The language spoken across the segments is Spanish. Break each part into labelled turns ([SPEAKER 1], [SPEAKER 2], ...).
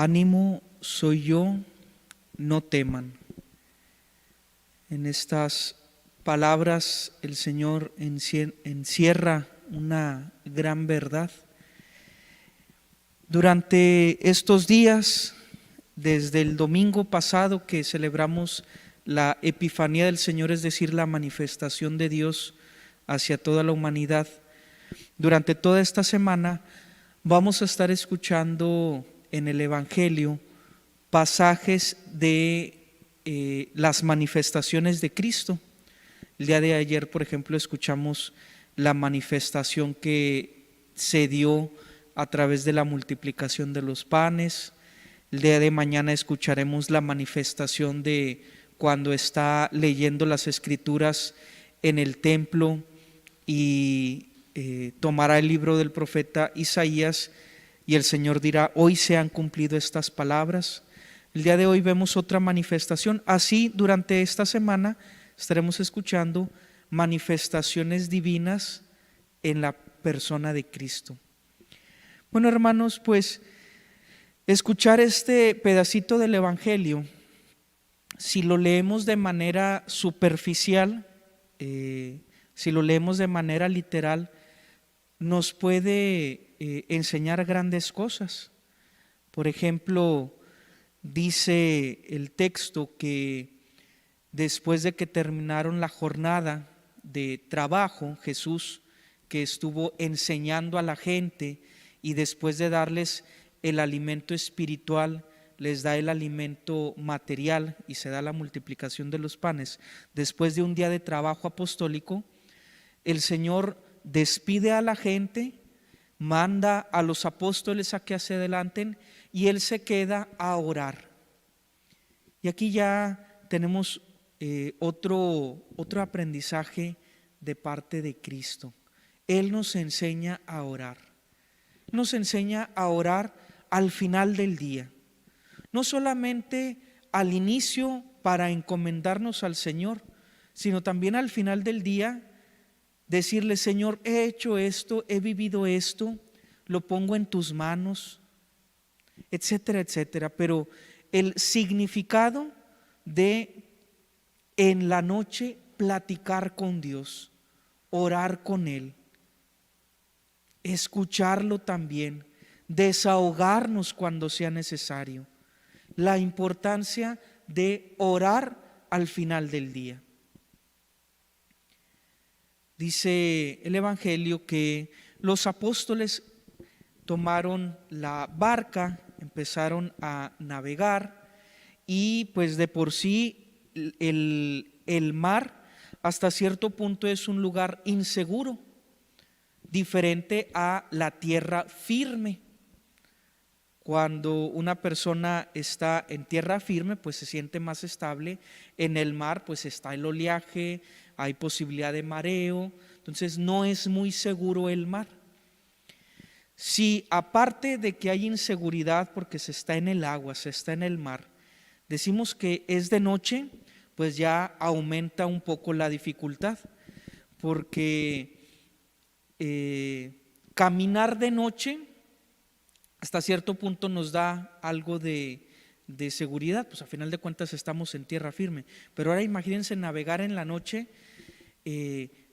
[SPEAKER 1] Ánimo, soy yo, no teman. En estas palabras el Señor encierra una gran verdad. Durante estos días, desde el domingo pasado que celebramos la Epifanía del Señor, es decir, la manifestación de Dios hacia toda la humanidad, durante toda esta semana vamos a estar escuchando en el Evangelio pasajes de las manifestaciones de Cristo. El día de ayer, por ejemplo, escuchamos la manifestación que se dio a través de la multiplicación de los panes. El día de mañana escucharemos la manifestación de cuando está leyendo las Escrituras en el templo y tomará el libro del profeta Isaías y el Señor dirá: hoy se han cumplido estas palabras. El día de hoy vemos otra manifestación. Así, durante esta semana estaremos escuchando manifestaciones divinas en la persona de Cristo. Bueno, hermanos, pues escuchar este pedacito del Evangelio, si lo leemos de manera superficial, si lo leemos de manera literal, nos puede enseñar grandes cosas. Por ejemplo, dice el texto que después de que terminaron la jornada de trabajo, Jesús, que estuvo enseñando a la gente y después de darles el alimento espiritual, les da el alimento material y se da la multiplicación de los panes. Después de un día de trabajo apostólico, el Señor despide a la gente, manda a los apóstoles a que se adelanten y Él se queda a orar. Y aquí ya tenemos otro aprendizaje de parte de Cristo. Él nos enseña a orar. Nos enseña a orar al final del día. No solamente al inicio para encomendarnos al Señor, sino también al final del día decirle: Señor, he hecho esto, he vivido esto, lo pongo en tus manos, etcétera, etcétera. Pero el significado de en la noche platicar con Dios, orar con Él, escucharlo también, desahogarnos cuando sea necesario, la importancia de orar al final del día. Dice el Evangelio que los apóstoles tomaron la barca, empezaron a navegar y pues de por sí el mar hasta cierto punto es un lugar inseguro, diferente a la tierra firme. Cuando una persona está en tierra firme, pues se siente más estable. En el mar, pues está el oleaje, hay posibilidad de mareo, entonces no es muy seguro el mar. Si aparte de que hay inseguridad porque se está en el agua, se está en el mar, decimos que es de noche, pues ya aumenta un poco la dificultad, porque caminar de noche hasta cierto punto nos da algo de seguridad, pues a final de cuentas estamos en tierra firme. Pero ahora imagínense navegar en la noche,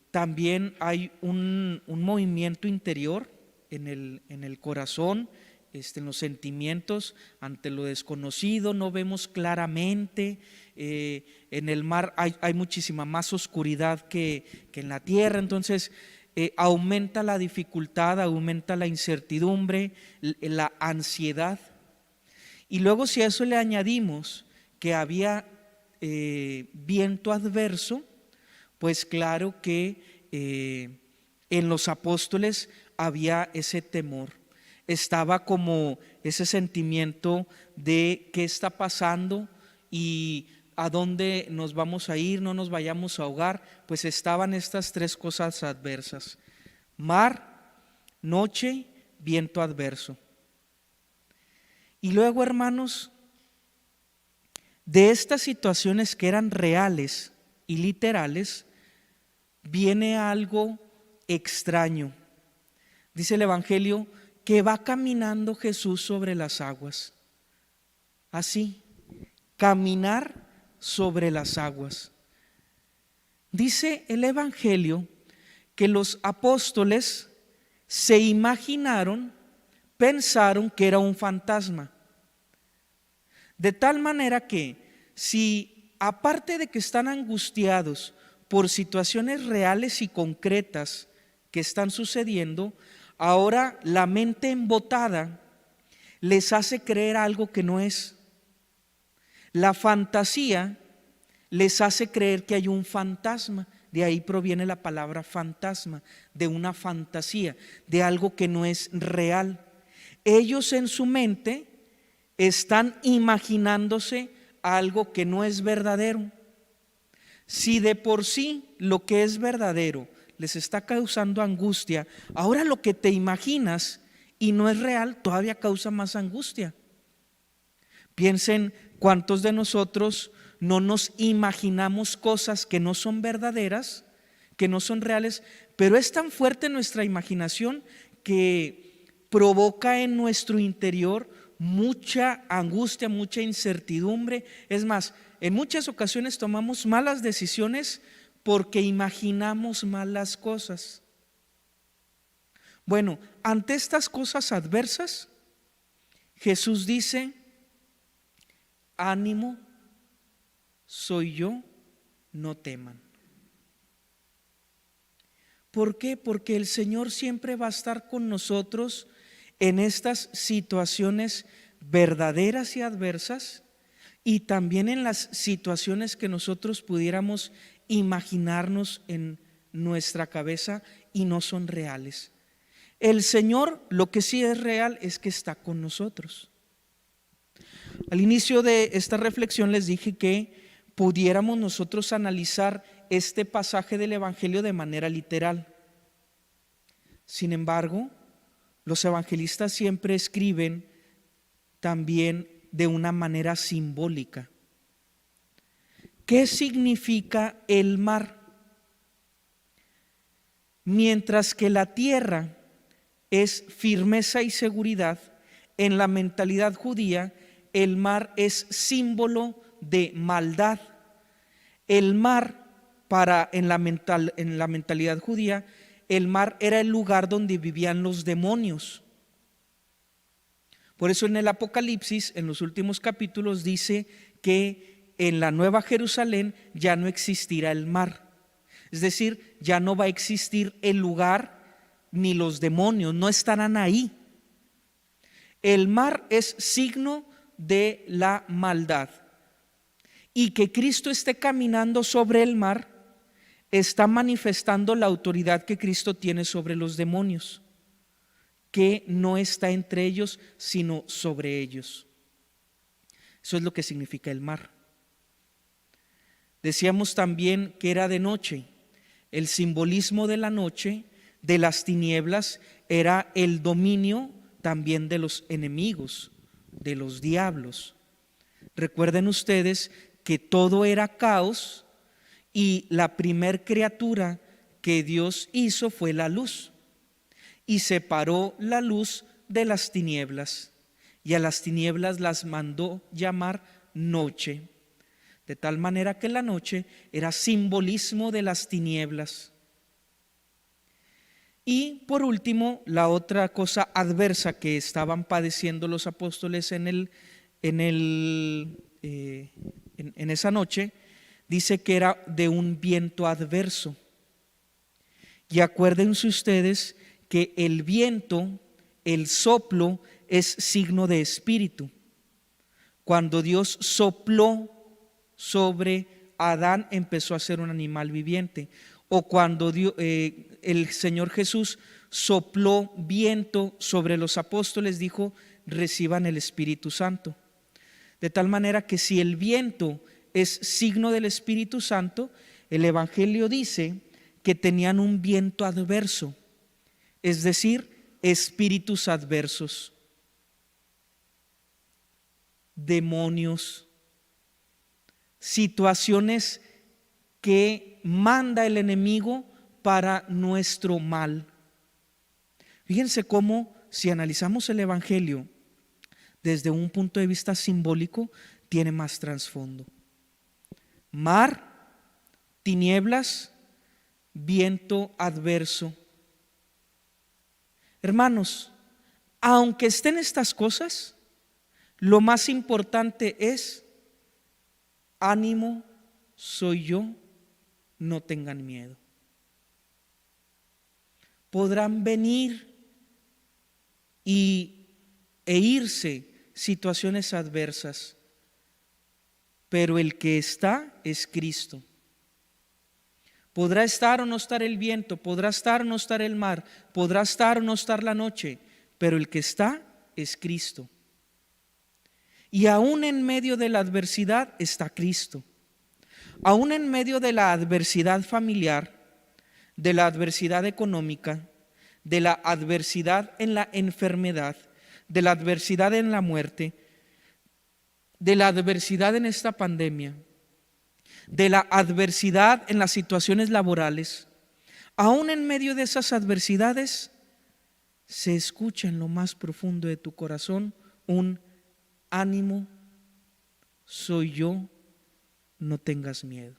[SPEAKER 1] también hay un movimiento interior en el corazón, en los sentimientos ante lo desconocido, no vemos claramente. En el mar hay muchísima más oscuridad que en la tierra, entonces aumenta la dificultad, aumenta la incertidumbre, la ansiedad. Y luego, si a eso le añadimos que había viento adverso, pues claro que en los apóstoles había ese temor, estaba como ese sentimiento de qué está pasando y a dónde nos vamos a ir, no nos vayamos a ahogar. Pues estaban estas tres cosas adversas: mar, noche, viento adverso. Y luego, hermanos, de estas situaciones que eran reales y literales, viene algo extraño. Dice el Evangelio que va caminando Jesús sobre las aguas. así, caminar sobre las aguas. Dice el Evangelio que los apóstoles se imaginaron, pensaron que era un fantasma. De tal manera que si aparte de que están angustiados por situaciones reales y concretas que están sucediendo, ahora la mente embotada les hace creer algo que no es. La fantasía les hace creer que hay un fantasma. De ahí proviene la palabra fantasma, de una fantasía, de algo que no es real. Ellos en su mente están imaginándose algo que no es verdadero. Si de por sí lo que es verdadero les está causando angustia, ahora lo que te imaginas y no es real todavía causa más angustia. Piensen cuántos de nosotros no nos imaginamos cosas que no son verdaderas, que no son reales, pero es tan fuerte nuestra imaginación que provoca en nuestro interior mucha angustia, mucha incertidumbre. Es más, en muchas ocasiones tomamos malas decisiones porque imaginamos malas cosas. Bueno, ante estas cosas adversas, Jesús dice: ánimo, soy yo, no teman. ¿Por qué? Porque el Señor siempre va a estar con nosotros en estas situaciones verdaderas y adversas, y también en las situaciones que nosotros pudiéramos imaginarnos en nuestra cabeza y no son reales. El Señor, lo que sí es real es que está con nosotros. Al inicio de esta reflexión les dije que pudiéramos nosotros analizar este pasaje del Evangelio de manera literal. Sin embargo, los evangelistas siempre escriben también de una manera simbólica. ¿Qué significa el mar? Mientras que la tierra es firmeza y seguridad, en la mentalidad judía el mar es símbolo de maldad. El mar, en la mentalidad judía, el mar era el lugar donde vivían los demonios. Por eso en el Apocalipsis, en los últimos capítulos, dice que en la Nueva Jerusalén ya no existirá el mar. Es decir, ya no va a existir el lugar ni los demonios, no estarán ahí. El mar es signo de la maldad. Y que Cristo esté caminando sobre el mar está manifestando la autoridad que Cristo tiene sobre los demonios, que no está entre ellos, sino sobre ellos. Eso es lo que significa el mar. Decíamos también que era de noche. El simbolismo de la noche, de las tinieblas, era el dominio también de los enemigos, de los diablos. Recuerden ustedes que todo era caos y la primer criatura que Dios hizo fue la luz, y separó la luz de las tinieblas, y a las tinieblas las mandó llamar noche, de tal manera que la noche era simbolismo de las tinieblas. Y por último, la otra cosa adversa que estaban padeciendo los apóstoles en esa noche, dice que era de un viento adverso. Y acuérdense ustedes que el viento, el soplo, es signo de espíritu. Cuando Dios sopló sobre Adán, empezó a ser un animal viviente. O cuando el Señor Jesús sopló viento sobre los apóstoles, dijo: reciban el Espíritu Santo. De tal manera que si el viento es signo del Espíritu Santo, el Evangelio dice que tenían un viento adverso, es decir, espíritus adversos, demonios, situaciones que manda el enemigo para nuestro mal. Fíjense cómo, si analizamos el Evangelio desde un punto de vista simbólico, tiene más trasfondo. Mar, tinieblas, viento adverso. Hermanos, aunque estén estas cosas, lo más importante es: ánimo, soy yo, no tengan miedo. Podrán venir e irse situaciones adversas, pero el que está es Cristo. Podrá estar o no estar el viento, podrá estar o no estar el mar, podrá estar o no estar la noche, pero el que está es Cristo. Y aún en medio de la adversidad está Cristo. Aún en medio de la adversidad familiar, de la adversidad económica, de la adversidad en la enfermedad, de la adversidad en la muerte, de la adversidad en esta pandemia, de la adversidad en las situaciones laborales, aún en medio de esas adversidades, se escucha en lo más profundo de tu corazón un ánimo, soy yo, no tengas miedo.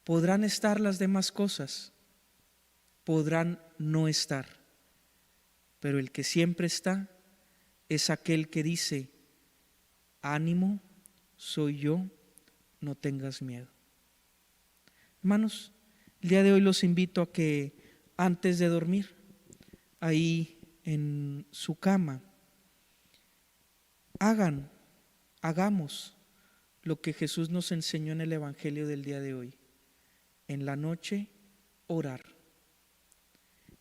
[SPEAKER 1] Podrán estar las demás cosas, podrán no estar, pero el que siempre está es aquel que dice: ánimo, soy yo, no tengas miedo. Hermanos, el día de hoy los invito a que antes de dormir, ahí en su cama, hagamos lo que Jesús nos enseñó en el Evangelio del día de hoy. En la noche, orar.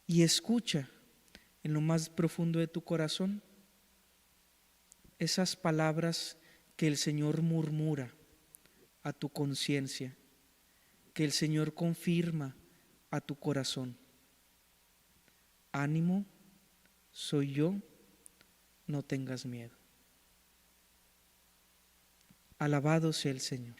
[SPEAKER 1] Y escucha en lo más profundo de tu corazón esas palabras que el Señor murmura a tu conciencia, que el Señor confirma a tu corazón. Ánimo, soy yo, no tengas miedo. Alabado sea el Señor.